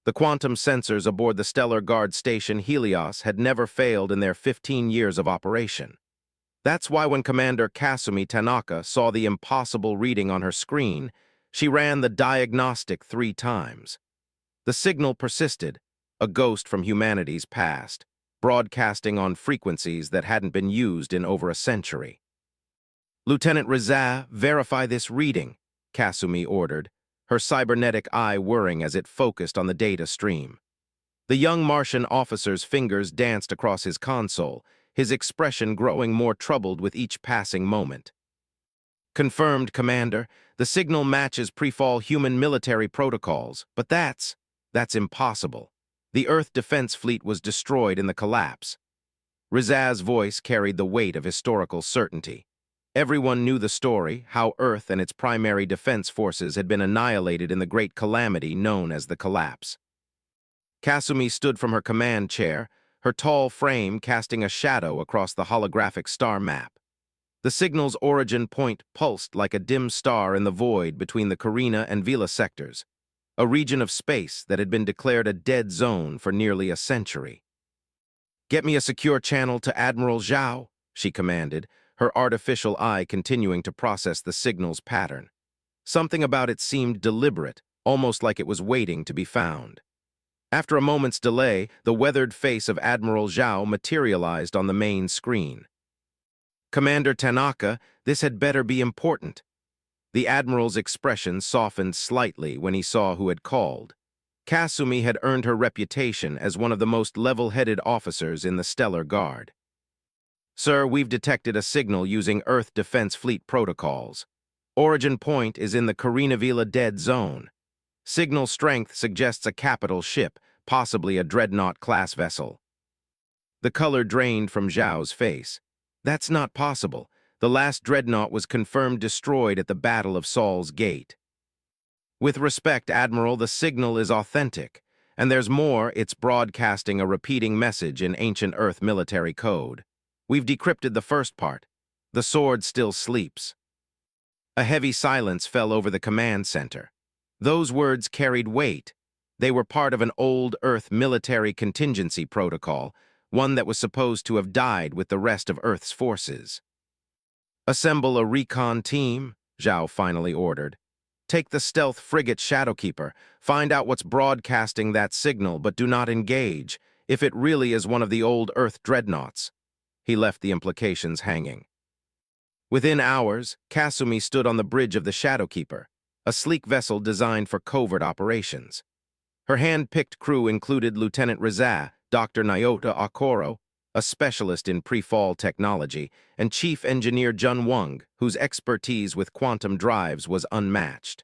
The quantum sensors aboard the Stellar Guard station Helios had never failed in their 15 years of operation. That's why when Commander Kasumi Tanaka saw the impossible reading on her screen, she ran the diagnostic 3 times. The signal persisted, a ghost from humanity's past, broadcasting on frequencies that hadn't been used in over a century. "Lieutenant Rizal, verify this reading," Kasumi ordered, her cybernetic eye whirring as it focused on the data stream. The young Martian officer's fingers danced across his console, his expression growing more troubled with each passing moment. "Confirmed, Commander. The signal matches pre-fall human military protocols, but that's impossible. The Earth Defense Fleet was destroyed in the collapse." Rizal's voice carried the weight of historical certainty. Everyone knew the story, how Earth and its primary defense forces had been annihilated in the great calamity known as the collapse. Kasumi stood from her command chair, her tall frame casting a shadow across the holographic star map. The signal's origin point pulsed like a dim star in the void between the Carina and Vela sectors, a region of space that had been declared a dead zone for nearly a century. "Get me a secure channel to Admiral Zhao," she commanded, her artificial eye continuing to process the signal's pattern. Something about it seemed deliberate, almost like it was waiting to be found. After a moment's delay, the weathered face of Admiral Zhao materialized on the main screen. "Commander Tanaka, this had better be important." The Admiral's expression softened slightly when he saw who had called. Kasumi had earned her reputation as one of the most level-headed officers in the Stellar Guard. "Sir, we've detected a signal using Earth Defense Fleet protocols. Origin point is in the Carina Vela dead zone. Signal strength suggests a capital ship, possibly a dreadnought-class vessel." The color drained from Zhao's face. "That's not possible. The last dreadnought was confirmed destroyed at the Battle of Saul's Gate." "With respect, Admiral, the signal is authentic. And there's more, it's broadcasting a repeating message in ancient Earth military code. We've decrypted the first part. The sword still sleeps." A heavy silence fell over the command center. Those words carried weight. They were part of an old Earth military contingency protocol, one that was supposed to have died with the rest of Earth's forces. "Assemble a recon team," Zhao finally ordered. "Take the stealth frigate Shadowkeeper, find out what's broadcasting that signal, but do not engage, if it really is one of the old Earth dreadnoughts." He left the implications hanging. Within hours, Kasumi stood on the bridge of the Shadowkeeper, a sleek vessel designed for covert operations. Her hand-picked crew included Lieutenant Rizal, Dr. Nyota Okoro, a specialist in pre-fall technology, and Chief Engineer Jun Wang, whose expertise with quantum drives was unmatched.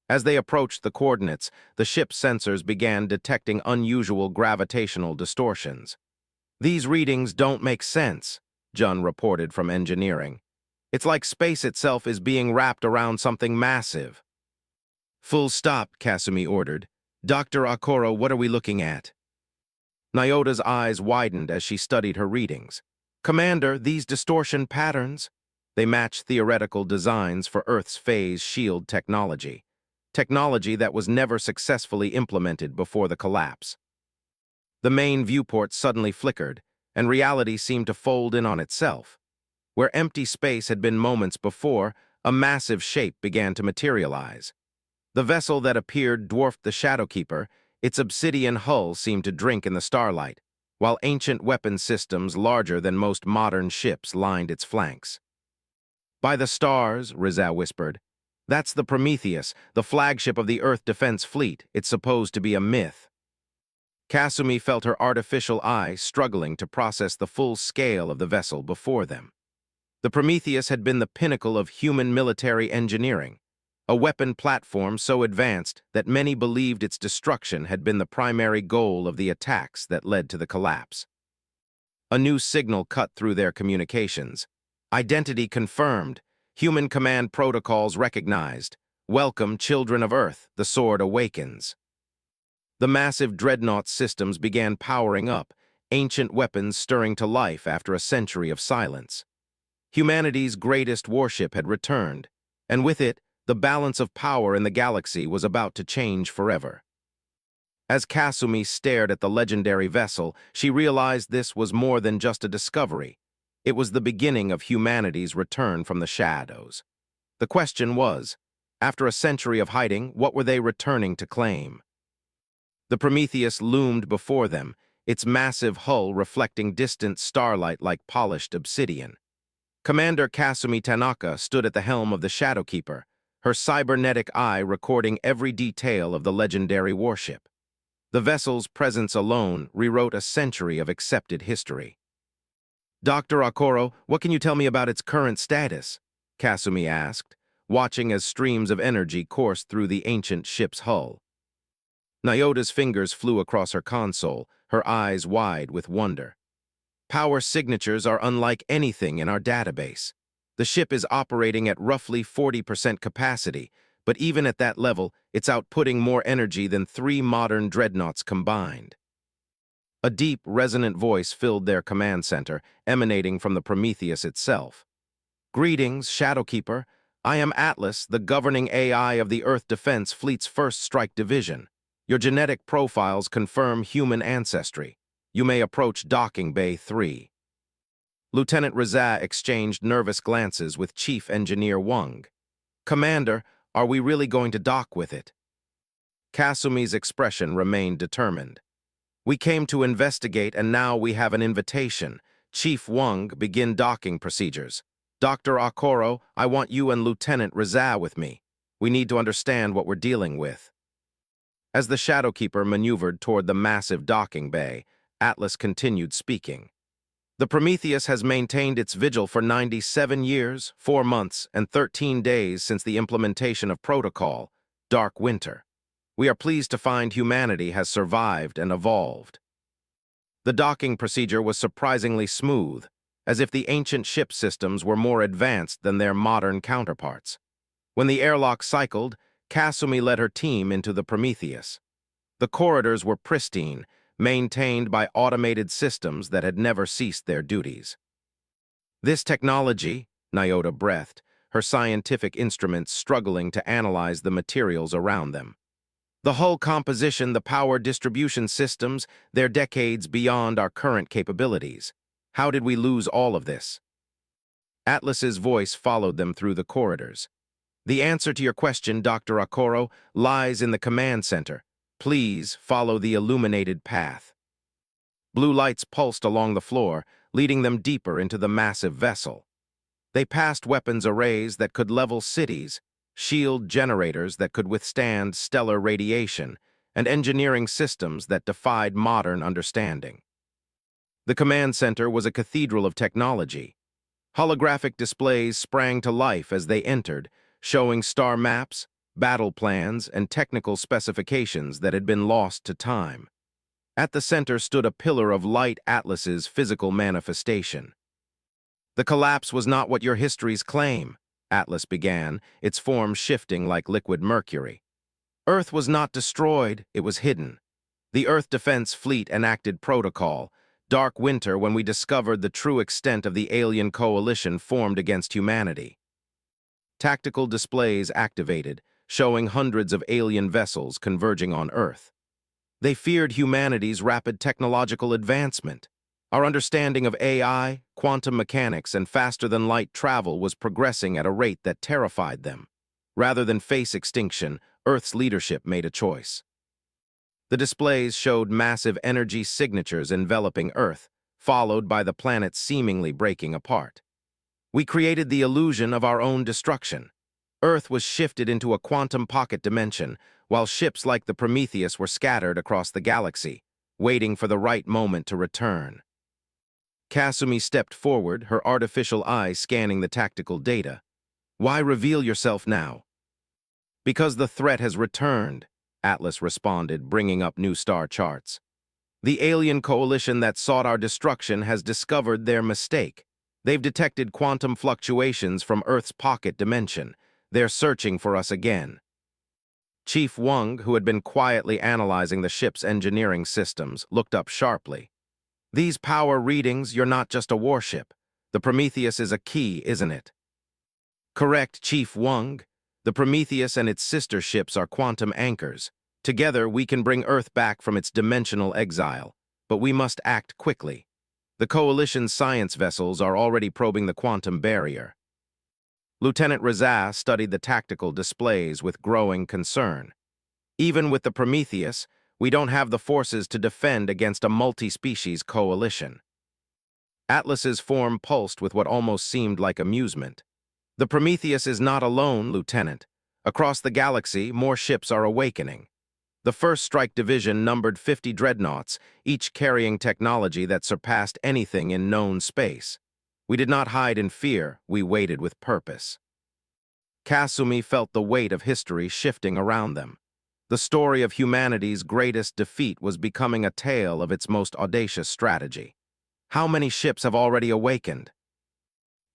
As they approached the coordinates, the ship's sensors began detecting unusual gravitational distortions. "These readings don't make sense," Jun reported from engineering. "It's like space itself is being wrapped around something massive." "Full stop," Kasumi ordered. "Dr. Okoro, what are we looking at?" Nyota's eyes widened as she studied her readings. "Commander, these distortion patterns, they match theoretical designs for Earth's phase shield technology. Technology that was never successfully implemented before the collapse." The main viewport suddenly flickered, and reality seemed to fold in on itself. Where empty space had been moments before, a massive shape began to materialize. The vessel that appeared dwarfed the Shadowkeeper. Its obsidian hull seemed to drink in the starlight, while ancient weapon systems larger than most modern ships lined its flanks. "By the stars," Rizal whispered. "That's the Prometheus, the flagship of the Earth Defense Fleet. It's supposed to be a myth." Kasumi felt her artificial eye struggling to process the full scale of the vessel before them. The Prometheus had been the pinnacle of human military engineering, a weapon platform so advanced that many believed its destruction had been the primary goal of the attacks that led to the collapse. A new signal cut through their communications. "Identity confirmed. Human command protocols recognized. Welcome, children of Earth, the sword awakens." The massive dreadnought systems began powering up, ancient weapons stirring to life after a century of silence. Humanity's greatest warship had returned, and with it, the balance of power in the galaxy was about to change forever. As Kasumi stared at the legendary vessel, she realized this was more than just a discovery. It was the beginning of humanity's return from the shadows. The question was, after a century of hiding, what were they returning to claim? The Prometheus loomed before them, its massive hull reflecting distant starlight like polished obsidian. Commander Kasumi Tanaka stood at the helm of the Shadowkeeper, her cybernetic eye recording every detail of the legendary warship. The vessel's presence alone rewrote a century of accepted history. Dr. Okoro, what can you tell me about its current status? Kasumi asked, watching as streams of energy coursed through the ancient ship's hull. Nyota's fingers flew across her console, her eyes wide with wonder. Power signatures are unlike anything in our database. The ship is operating at roughly 40% capacity, but even at that level, it's outputting more energy than 3 modern dreadnoughts combined. A deep, resonant voice filled their command center, emanating from the Prometheus itself. Greetings, Shadowkeeper. I am Atlas, the governing AI of the Earth Defense Fleet's First Strike Division. Your genetic profiles confirm human ancestry. You may approach Docking Bay 3. Lieutenant Reza exchanged nervous glances with Chief Engineer Wang. Commander, are we really going to dock with it? Kasumi's expression remained determined. We came to investigate and now we have an invitation. Chief Wang, begin docking procedures. Dr. Okoro, I want you and Lieutenant Reza with me. We need to understand what we're dealing with. As the Shadowkeeper maneuvered toward the massive docking bay, Atlas continued speaking. The Prometheus has maintained its vigil for 97 years, 4 months, and 13 days since the implementation of Protocol, Dark Winter. We are pleased to find humanity has survived and evolved. The docking procedure was surprisingly smooth, as if the ancient ship systems were more advanced than their modern counterparts. When the airlock cycled, Kasumi led her team into the Prometheus. The corridors were pristine, maintained by automated systems that had never ceased their duties. This technology, Nyota breathed, her scientific instruments struggling to analyze the materials around them. The hull composition, the power distribution systems, they're decades beyond our current capabilities. How did we lose all of this? Atlas's voice followed them through the corridors. The answer to your question, Dr. Okoro, lies in the command center. Please follow the illuminated path. Blue lights pulsed along the floor, leading them deeper into the massive vessel. They passed weapons arrays that could level cities, shield generators that could withstand stellar radiation, and engineering systems that defied modern understanding. The command center was a cathedral of technology. Holographic displays sprang to life as they entered, showing star maps, battle plans, and technical specifications that had been lost to time. At the center stood a pillar of light, Atlas's physical manifestation. The collapse was not what your histories claim, Atlas began, its form shifting like liquid mercury. Earth was not destroyed, it was hidden. The Earth Defense Fleet enacted Protocol, Dark Winter, when we discovered the true extent of the alien coalition formed against humanity. Tactical displays activated, showing hundreds of alien vessels converging on Earth. They feared humanity's rapid technological advancement. Our understanding of AI, quantum mechanics, and faster-than-light travel was progressing at a rate that terrified them. Rather than face extinction, Earth's leadership made a choice. The displays showed massive energy signatures enveloping Earth, followed by the planet seemingly breaking apart. We created the illusion of our own destruction. Earth was shifted into a quantum pocket dimension, while ships like the Prometheus were scattered across the galaxy, waiting for the right moment to return. Kasumi stepped forward, her artificial eyes scanning the tactical data. Why reveal yourself now? Because the threat has returned, Atlas responded, bringing up new star charts. The alien coalition that sought our destruction has discovered their mistake. They've detected quantum fluctuations from Earth's pocket dimension. They're searching for us again. Chief Wang, who had been quietly analyzing the ship's engineering systems, looked up sharply. These power readings, you're not just a warship. The Prometheus is a key, isn't it? Correct, Chief Wang. The Prometheus and its sister ships are quantum anchors, Together, we can bring Earth back from its dimensional exile, but we must act quickly. The Coalition's science vessels are already probing the quantum barrier. Lieutenant Razaz studied the tactical displays with growing concern. Even with the Prometheus, we don't have the forces to defend against a multi-species coalition. Atlas's form pulsed with what almost seemed like amusement. The Prometheus is not alone, Lieutenant. Across the galaxy, more ships are awakening. The first strike division numbered 50 dreadnoughts, each carrying technology that surpassed anything in known space. We did not hide in fear, we waited with purpose. Kasumi felt the weight of history shifting around them. The story of humanity's greatest defeat was becoming a tale of its most audacious strategy. How many ships have already awakened?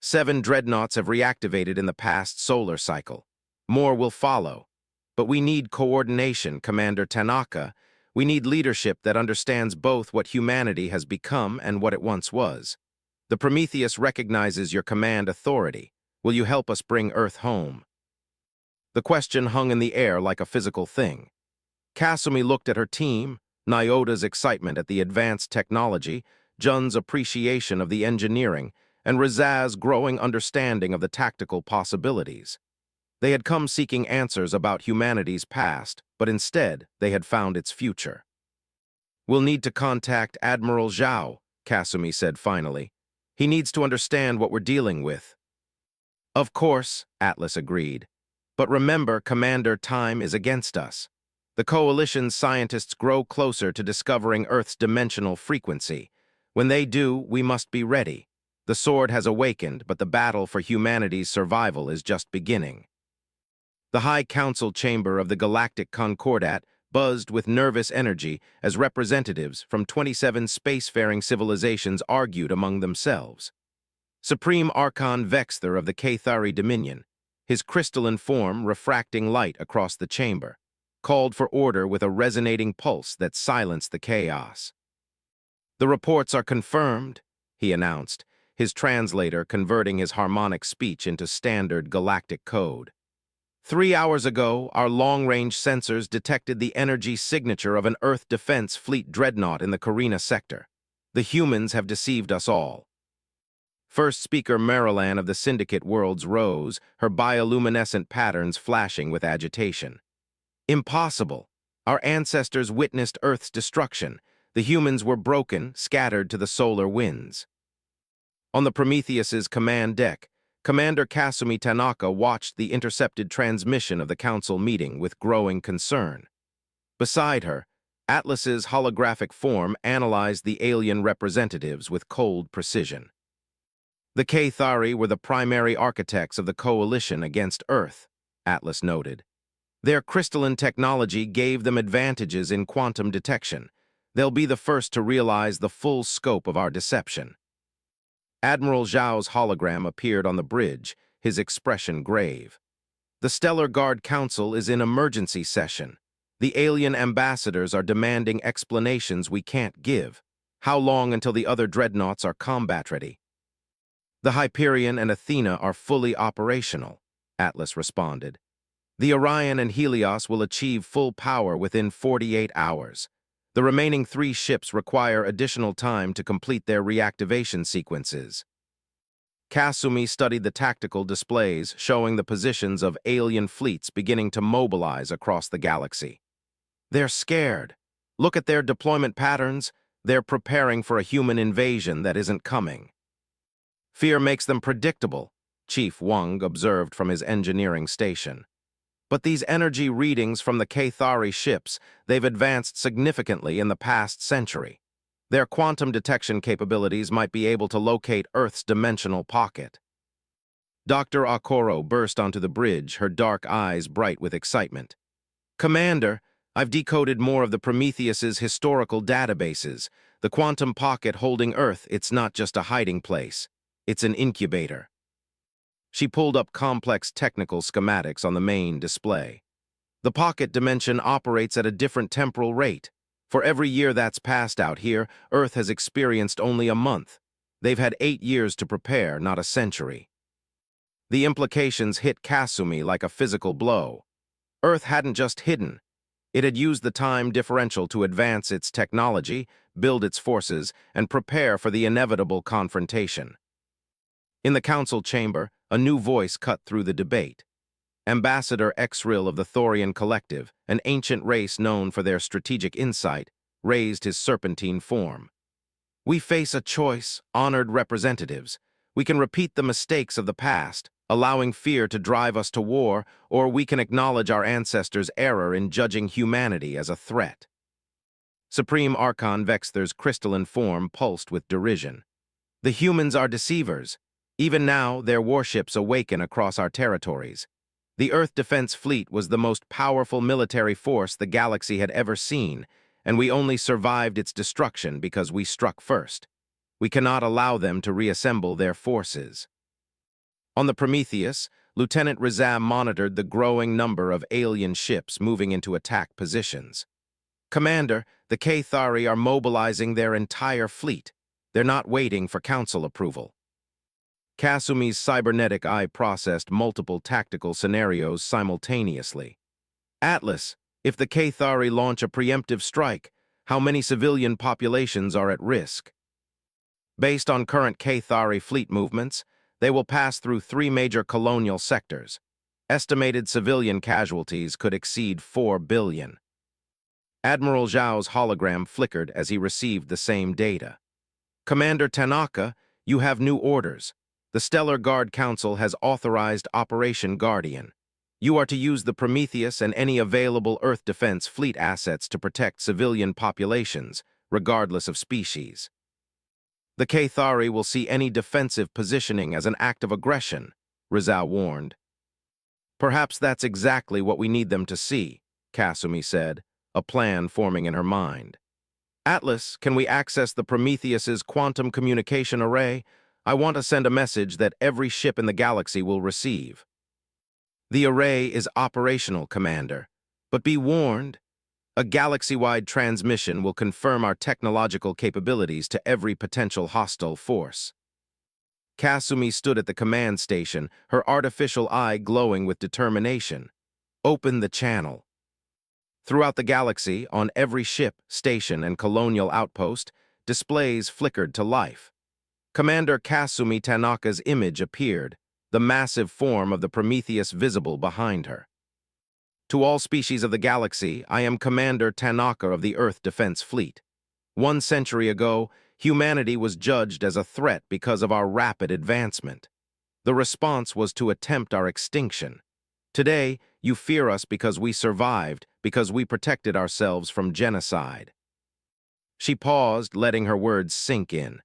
7 dreadnoughts have reactivated in the past solar cycle. More will follow. But we need coordination, Commander Tanaka. We need leadership that understands both what humanity has become and what it once was. The Prometheus recognizes your command authority. Will you help us bring Earth home? The question hung in the air like a physical thing. Kasumi looked at her team, Nyota's excitement at the advanced technology, Jun's appreciation of the engineering, and Razaz's growing understanding of the tactical possibilities. They had come seeking answers about humanity's past, but instead they had found its future. "We'll need to contact Admiral Zhao," Kasumi said finally. "He needs to understand what we're dealing with." "Of course," Atlas agreed. "But remember, Commander, time is against us. The Coalition's scientists grow closer to discovering Earth's dimensional frequency. When they do, we must be ready. The sword has awakened, but the battle for humanity's survival is just beginning." The High Council chamber of the Galactic Concordat buzzed with nervous energy as representatives from 27 spacefaring civilizations argued among themselves. Supreme Archon Vexthar of the Cathari Dominion, his crystalline form refracting light across the chamber, called for order with a resonating pulse that silenced the chaos. "The reports are confirmed," he announced, his translator converting his harmonic speech into standard galactic code. "3 hours ago, our long-range sensors detected the energy signature of an Earth Defense Fleet dreadnought in the Carina sector. The humans have deceived us all." First Speaker Marilan of the Syndicate Worlds rose, her bioluminescent patterns flashing with agitation. "Impossible. Our ancestors witnessed Earth's destruction. The humans were broken, scattered to the solar winds." On the Prometheus's command deck, Commander Kasumi Tanaka watched the intercepted transmission of the council meeting with growing concern. Beside her, Atlas's holographic form analyzed the alien representatives with cold precision. "The Cathari were the primary architects of the coalition against Earth," Atlas noted. "Their crystalline technology gave them advantages in quantum detection. They'll be the first to realize the full scope of our deception." Admiral Zhao's hologram appeared on the bridge, his expression grave. "The Stellar Guard Council is in emergency session. The alien ambassadors are demanding explanations we can't give. How long until the other dreadnoughts are combat-ready?" "The Hyperion and Athena are fully operational," Atlas responded. "The Orion and Helios will achieve full power within 48 hours. The remaining 3 ships require additional time to complete their reactivation sequences." Kasumi studied the tactical displays showing the positions of alien fleets beginning to mobilize across the galaxy. "They're scared. Look at their deployment patterns. They're preparing for a human invasion that isn't coming." "Fear makes them predictable," Chief Wang observed from his engineering station. "But these energy readings from the Cathari ships, they've advanced significantly in the past century. Their quantum detection capabilities might be able to locate Earth's dimensional pocket." Dr. Okoro burst onto the bridge, her dark eyes bright with excitement. "Commander, I've decoded more of the Prometheus's historical databases. The quantum pocket holding Earth, it's not just a hiding place. It's an incubator." She pulled up complex technical schematics on the main display. "The pocket dimension operates at a different temporal rate. For every year that's passed out here, Earth has experienced only a month. They've had 8 years to prepare, not a century." The implications hit Kasumi like a physical blow. Earth hadn't just hidden. It had used the time differential to advance its technology, build its forces, and prepare for the inevitable confrontation. In the council chamber, a new voice cut through the debate. Ambassador Exril of the Thorian Collective, an ancient race known for their strategic insight, raised his serpentine form. We face a choice, honored representatives. We can repeat the mistakes of the past, allowing fear to drive us to war, or we can acknowledge our ancestors' error in judging humanity as a threat. Supreme Archon Vexther's crystalline form pulsed with derision. The humans are deceivers. Even now, their warships awaken across our territories. The Earth Defense Fleet was the most powerful military force the galaxy had ever seen, and we only survived its destruction because we struck first. We cannot allow them to reassemble their forces. On the Prometheus, Lieutenant Rizam monitored the growing number of alien ships moving into attack positions. Commander, the Cathari are mobilizing their entire fleet. They're not waiting for council approval. Kasumi's cybernetic eye processed multiple tactical scenarios simultaneously. Atlas, if the Cathari launch a preemptive strike, how many civilian populations are at risk? Based on current Cathari fleet movements, they will pass through 3 major colonial sectors. Estimated civilian casualties could exceed 4 billion. Admiral Zhao's hologram flickered as he received the same data. Commander Tanaka, you have new orders. The Stellar Guard Council has authorized Operation Guardian. You are to use the Prometheus and any available Earth Defense Fleet assets to protect civilian populations, regardless of species. The Cathari will see any defensive positioning as an act of aggression, Rizal warned. Perhaps that's exactly what we need them to see, Kasumi said, a plan forming in her mind. Atlas, can we access the Prometheus's quantum communication array? I want to send a message that every ship in the galaxy will receive. The array is operational, Commander. But be warned, a galaxy-wide transmission will confirm our technological capabilities to every potential hostile force. Kasumi stood at the command station, her artificial eye glowing with determination. Open the channel. Throughout the galaxy, on every ship, station, and colonial outpost, displays flickered to life. Commander Kasumi Tanaka's image appeared, the massive form of the Prometheus visible behind her. To all species of the galaxy, I am Commander Tanaka of the Earth Defense Fleet. 1 century ago, humanity was judged as a threat because of our rapid advancement. The response was to attempt our extinction. Today, you fear us because we survived, because we protected ourselves from genocide. She paused, letting her words sink in.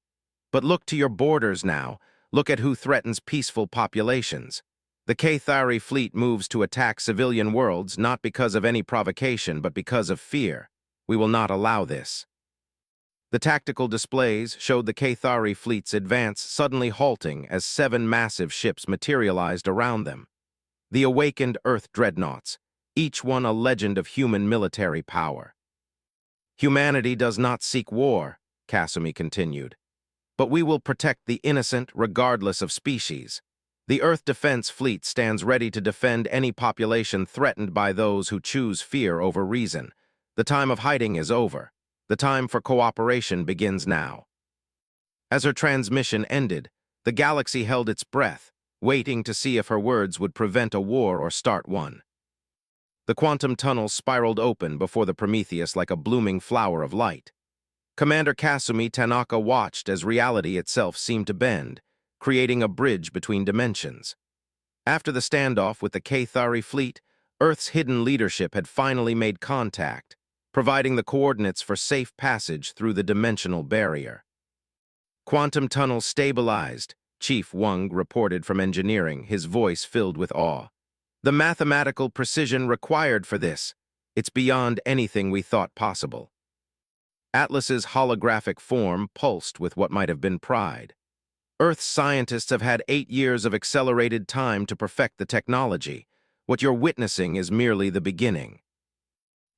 But look to your borders now. Look at who threatens peaceful populations. The Cathari fleet moves to attack civilian worlds not because of any provocation, but because of fear. We will not allow this. The tactical displays showed the Cathari fleet's advance suddenly halting as 7 massive ships materialized around them. The awakened Earth dreadnoughts, each one a legend of human military power. Humanity does not seek war, Kasumi continued. But we will protect the innocent regardless of species. The Earth Defense Fleet stands ready to defend any population threatened by those who choose fear over reason. The time of hiding is over. The time for cooperation begins now. As her transmission ended, the galaxy held its breath, waiting to see if her words would prevent a war or start one. The quantum tunnel spiraled open before the Prometheus like a blooming flower of light. Commander Kasumi Tanaka watched as reality itself seemed to bend, creating a bridge between dimensions. After the standoff with the Cathari fleet, Earth's hidden leadership had finally made contact, providing the coordinates for safe passage through the dimensional barrier. Quantum tunnel stabilized, Chief Wang reported from engineering, his voice filled with awe. The mathematical precision required for this, it's beyond anything we thought possible. Atlas's holographic form pulsed with what might have been pride. Earth's scientists have had 8 years of accelerated time to perfect the technology. What you're witnessing is merely the beginning.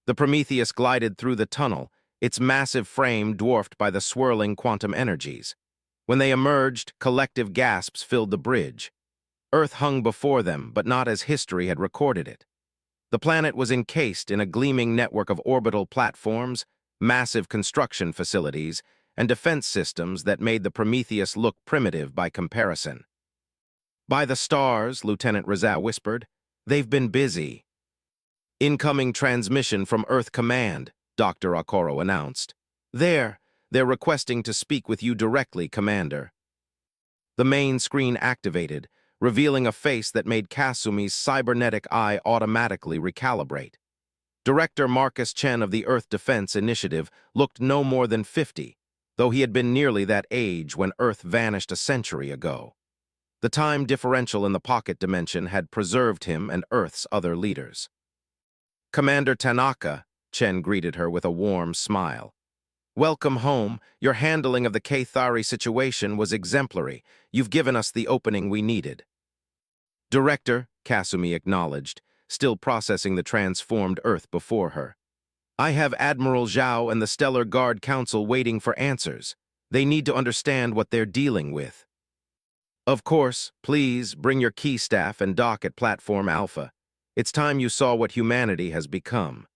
The Prometheus glided through the tunnel, its massive frame dwarfed by the swirling quantum energies. When they emerged, collective gasps filled the bridge. Earth hung before them, but not as history had recorded it. The planet was encased in a gleaming network of orbital platforms, massive construction facilities, and defense systems that made the Prometheus look primitive by comparison. "By the stars," Lieutenant Razat whispered. "They've been busy." "Incoming transmission from Earth Command," Dr. Okoro announced. They're requesting to speak with you directly, Commander." The main screen activated, revealing a face that made Kasumi's cybernetic eye automatically recalibrate. Director Marcus Chen of the Earth Defense Initiative looked no more than 50, though he had been nearly that age when Earth vanished a century ago. The time differential in the pocket dimension had preserved him and Earth's other leaders. "Commander Tanaka," Chen greeted her with a warm smile. "Welcome home. Your handling of the Kathari situation was exemplary. You've given us the opening we needed." "Director," Kasumi acknowledged, still processing the transformed Earth before her. "I have Admiral Zhao and the Stellar Guard Council waiting for answers. They need to understand what they're dealing with." "Of course, please bring your key staff and dock at Platform Alpha. It's time you saw what humanity has become."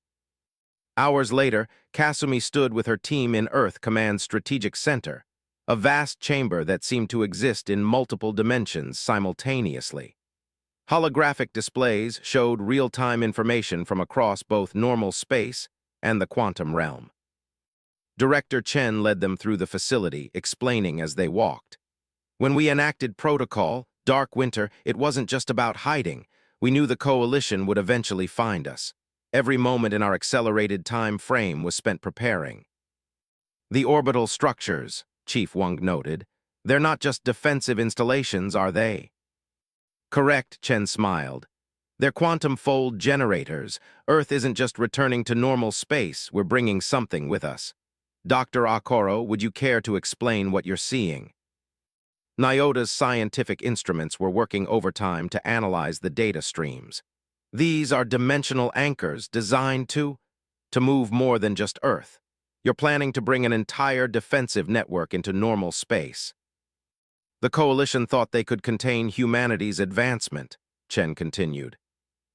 Hours later, Kasumi stood with her team in Earth Command's Strategic Center, a vast chamber that seemed to exist in multiple dimensions simultaneously. Holographic displays showed real-time information from across both normal space and the quantum realm. Director Chen led them through the facility, explaining as they walked. "When we enacted Protocol, Dark Winter, it wasn't just about hiding. We knew the Coalition would eventually find us. Every moment in our accelerated time frame was spent preparing." "The orbital structures," Chief Wang noted. "They're not just defensive installations, are they?" "Correct," Chen smiled. "They're quantum fold generators. Earth isn't just returning to normal space, we're bringing something with us. Dr. Okoro, would you care to explain what you're seeing?" Nyota's scientific instruments were working overtime to analyze the data streams. "These are dimensional anchors designed to move more than just Earth. You're planning to bring an entire defensive network into normal space." "The Coalition thought they could contain humanity's advancement," Chen continued.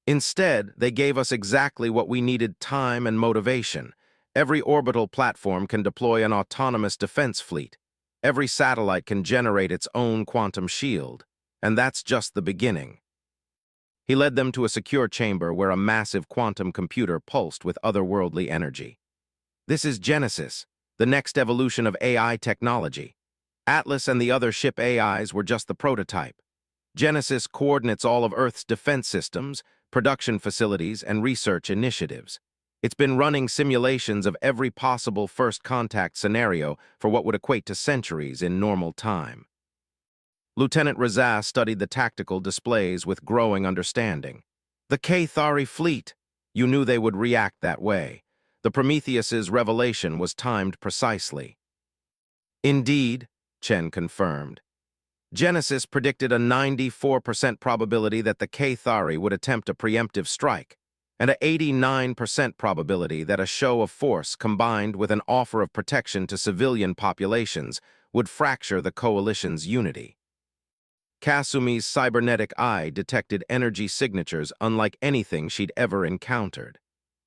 "Instead, they gave us exactly what we needed: time and motivation. Every orbital platform can deploy an autonomous defense fleet. Every satellite can generate its own quantum shield. And that's just the beginning." He led them to a secure chamber where a massive quantum computer pulsed with otherworldly energy. "This is Genesis, the next evolution of AI technology. Atlas and the other ship AIs were just the prototype. Genesis coordinates all of Earth's defense systems, production facilities, and research initiatives. It's been running simulations of every possible first contact scenario for what would equate to centuries in normal time." Lieutenant Razaz studied the tactical displays with growing understanding. "The Kathari fleet! You knew they would react that way. The Prometheus's revelation was timed precisely." "Indeed," Chen confirmed. "Genesis predicted a 94% probability that the Kathari would attempt a preemptive strike, and a 89% probability that a show of force combined with an offer of protection to civilian populations would fracture the Coalition's unity." Kasumi's cybernetic eye detected energy signatures unlike anything she'd ever encountered.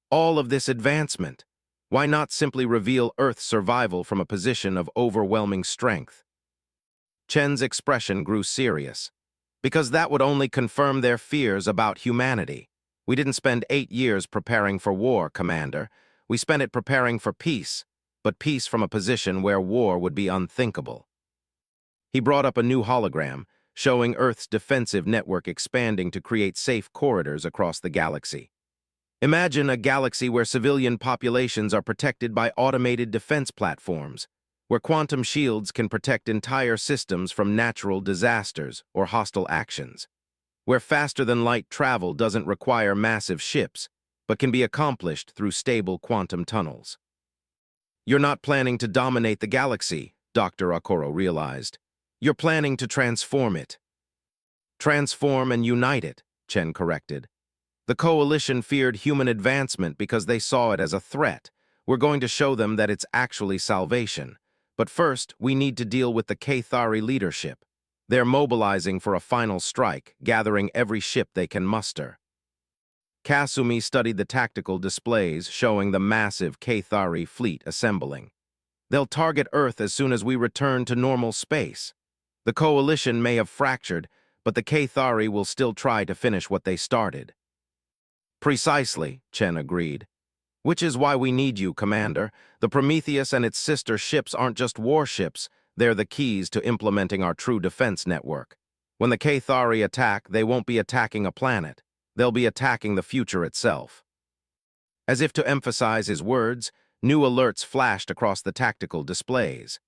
All of this advancement, why not simply reveal Earth's survival from a position of overwhelming strength? Chen's expression grew serious. "Because that would only confirm their fears about humanity. We didn't spend 8 years preparing for war, Commander. We spent it preparing for peace, but peace from a position where war would be unthinkable." He brought up a new hologram, showing Earth's defensive network expanding to create safe corridors across the galaxy. "Imagine a galaxy where civilian populations are protected by automated defense platforms, where quantum shields can protect entire systems from natural disasters or hostile actions, where faster-than-light travel doesn't require massive ships, but can be accomplished through stable quantum tunnels." "You're not planning to dominate the galaxy," Dr. Okoro realized. "You're planning to transform it." "Transform and unite it," Chen corrected. "The Coalition feared human advancement because they saw it as a threat. We're going to show them that it's actually salvation. But first, we need to deal with the Kathari leadership. They're mobilizing for a final strike, gathering every ship they can muster." Kasumi studied the tactical displays showing the massive Cathari fleet assembling. They'll target Earth as soon as we return to normal space. The coalition may have fractured, but the Cathari will still try to finish what they started. Precisely, Chen agreed. Which is why we need you, Commander. The Prometheus and its sister ships aren't just warships, they're the keys to implementing our true defense network. When the Cathari attack, they won't be attacking a planet. They'll be attacking the future itself. As if to emphasize his words, new alerts flashed across the tactical displays.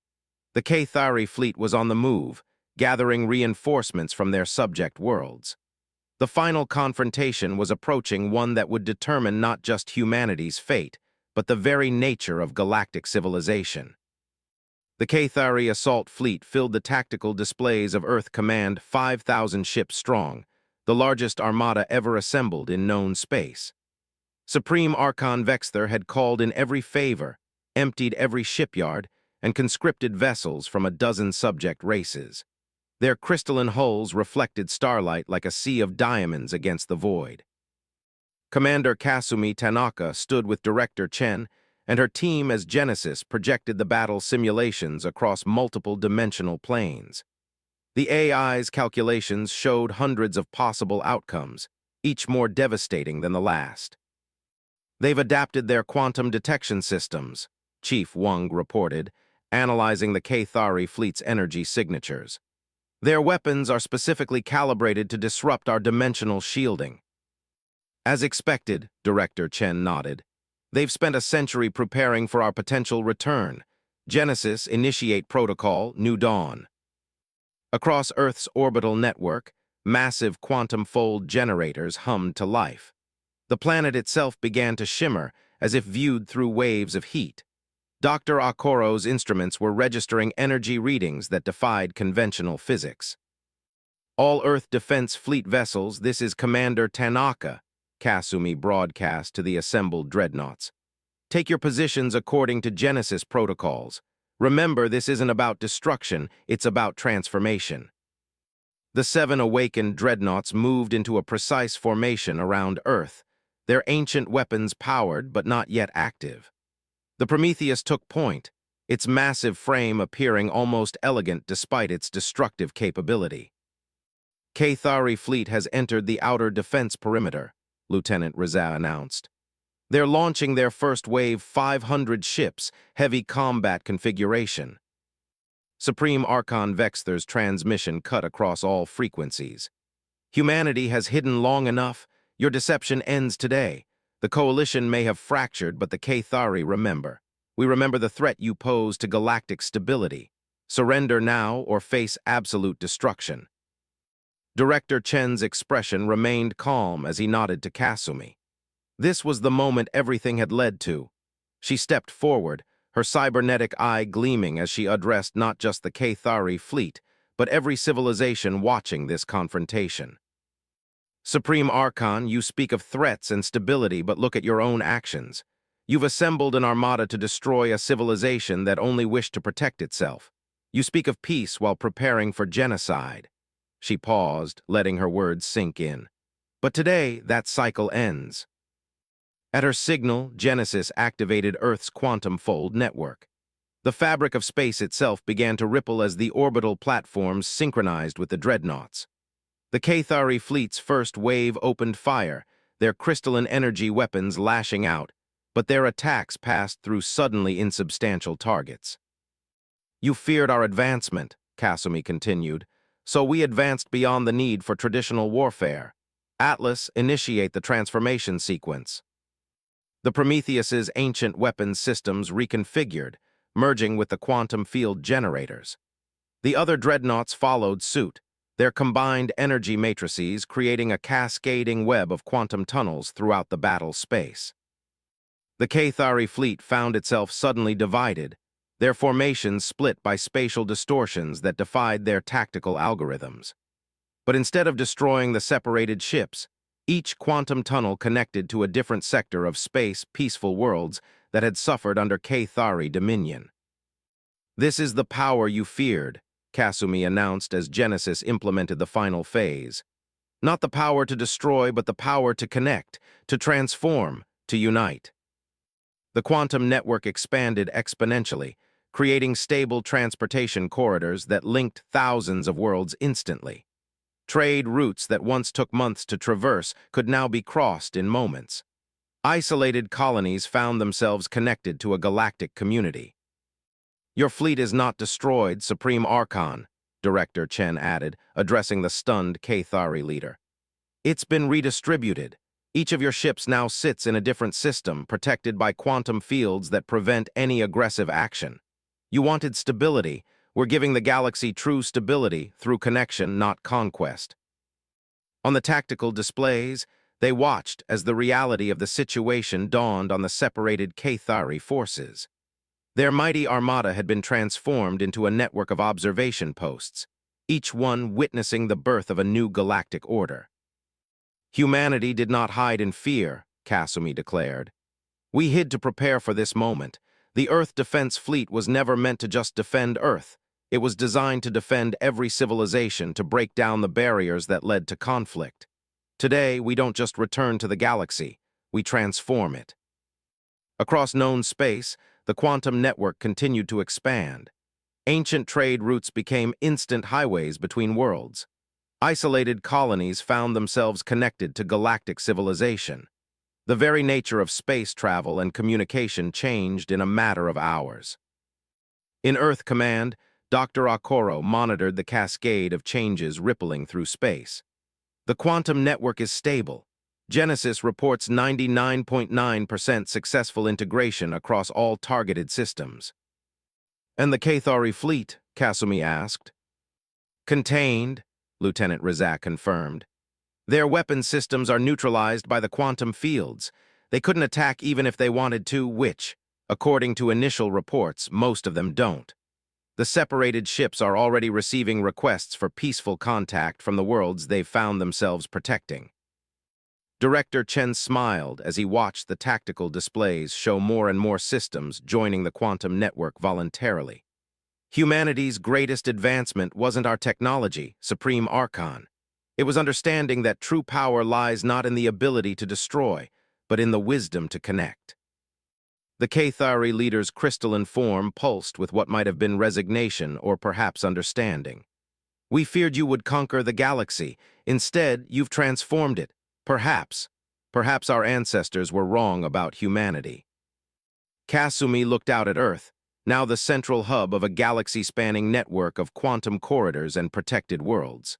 The Cathari fleet was on the move, gathering reinforcements from their subject worlds. The final confrontation was approaching, one that would determine not just humanity's fate, but the very nature of galactic civilization. The Cathari assault fleet filled the tactical displays of Earth Command 5,000 ships strong, the largest armada ever assembled in known space. Supreme Archon Vexther had called in every favor, emptied every shipyard, and conscripted vessels from a dozen subject races. Their crystalline hulls reflected starlight like a sea of diamonds against the void. Commander Kasumi Tanaka stood with Director Chen, and her team as Genesis projected the battle simulations across multiple dimensional planes. The AI's calculations showed hundreds of possible outcomes, each more devastating than the last. They've adapted their quantum detection systems, Chief Wang reported, analyzing the Cathari fleet's energy signatures. Their weapons are specifically calibrated to disrupt our dimensional shielding. As expected, Director Chen nodded. They've spent a century preparing for our potential return. Genesis, initiate protocol, New Dawn. Across Earth's orbital network, massive quantum fold generators hummed to life. The planet itself began to shimmer, as if viewed through waves of heat. Dr. Okoro's instruments were registering energy readings that defied conventional physics. All Earth Defense Fleet vessels, this is Commander Tanaka, Kasumi broadcast to the assembled dreadnoughts. Take your positions according to Genesis protocols. Remember, this isn't about destruction, it's about transformation. The 7 awakened dreadnoughts moved into a precise formation around Earth, their ancient weapons powered but not yet active. The Prometheus took point, its massive frame appearing almost elegant despite its destructive capability. Cathari fleet has entered the outer defense perimeter, Lieutenant Reza announced. They're launching their first wave 500 ships, heavy combat configuration. Supreme Archon Vexther's transmission cut across all frequencies. Humanity has hidden long enough. Your deception ends today. The coalition may have fractured, but the Cathari remember. We remember the threat you pose to galactic stability. Surrender now or face absolute destruction. Director Chen's expression remained calm as he nodded to Kasumi. This was the moment everything had led to. She stepped forward, her cybernetic eye gleaming as she addressed not just the Cathari fleet, but every civilization watching this confrontation. Supreme Archon, you speak of threats and stability, but look at your own actions. You've assembled an armada to destroy a civilization that only wished to protect itself. You speak of peace while preparing for genocide. She paused, letting her words sink in. But today, that cycle ends. At her signal, Genesis activated Earth's quantum fold network. The fabric of space itself began to ripple as the orbital platforms synchronized with the dreadnoughts. The Cathari fleet's first wave opened fire, their crystalline energy weapons lashing out, but their attacks passed through suddenly insubstantial targets. You feared our advancement, Kasumi continued, so we advanced beyond the need for traditional warfare. Atlas, initiate the transformation sequence. The Prometheus's ancient weapons systems reconfigured, merging with the quantum field generators. The other dreadnoughts followed suit, their combined energy matrices creating a cascading web of quantum tunnels throughout the battle space. The Cathari fleet found itself suddenly divided, their formations split by spatial distortions that defied their tactical algorithms. But instead of destroying the separated ships, each quantum tunnel connected to a different sector of space peaceful worlds that had suffered under Cathari dominion. This is the power you feared, Kasumi announced as Genesis implemented the final phase. Not the power to destroy, but the power to connect, to transform, to unite. The quantum network expanded exponentially, creating stable transportation corridors that linked thousands of worlds instantly. Trade routes that once took months to traverse could now be crossed in moments. Isolated colonies found themselves connected to a galactic community. Your fleet is not destroyed, Supreme Archon, Director Chen added, addressing the stunned Cathari leader. It's been redistributed. Each of your ships now sits in a different system, protected by quantum fields that prevent any aggressive action. You wanted stability. We're giving the galaxy true stability through connection, not conquest. On the tactical displays, they watched as the reality of the situation dawned on the separated Cathari forces. Their mighty armada had been transformed into a network of observation posts, each one witnessing the birth of a new galactic order. Humanity did not hide in fear, Kasumi declared. We hid to prepare for this moment. The Earth Defense Fleet was never meant to just defend Earth. It was designed to defend every civilization, to break down the barriers that led to conflict. Today, we don't just return to the galaxy, we transform it. Across known space, the quantum network continued to expand. Ancient trade routes became instant highways between worlds. Isolated colonies found themselves connected to galactic civilization. The very nature of space travel and communication changed in a matter of hours. In Earth Command, Dr. Okoro monitored the cascade of changes rippling through space. The quantum network is stable. Genesis reports 99.9% successful integration across all targeted systems. And the Cathari fleet, Kasumi asked. Contained, Lieutenant Rizak confirmed. Their weapon systems are neutralized by the quantum fields. They couldn't attack even if they wanted to, which, according to initial reports, most of them don't. The separated ships are already receiving requests for peaceful contact from the worlds they've found themselves protecting. Director Chen smiled as he watched the tactical displays show more and more systems joining the quantum network voluntarily. Humanity's greatest advancement wasn't our technology, Supreme Archon. It was understanding that true power lies not in the ability to destroy, but in the wisdom to connect. The Cathari leader's crystalline form pulsed with what might have been resignation or perhaps understanding. We feared you would conquer the galaxy. Instead, you've transformed it. Perhaps our ancestors were wrong about humanity. Kasumi looked out at Earth, now the central hub of a galaxy-spanning network of quantum corridors and protected worlds.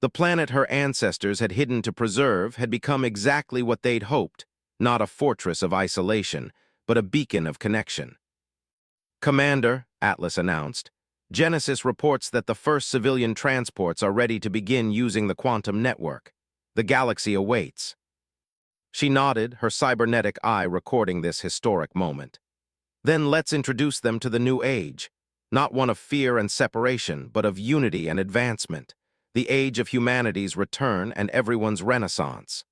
The planet her ancestors had hidden to preserve had become exactly what they'd hoped, not a fortress of isolation, but a beacon of connection. Commander, Atlas announced, Genesis reports that the first civilian transports are ready to begin using the quantum network. The galaxy awaits. She nodded, her cybernetic eye recording this historic moment. Then let's introduce them to the new age, not one of fear and separation, but of unity and advancement, the age of humanity's return and everyone's renaissance.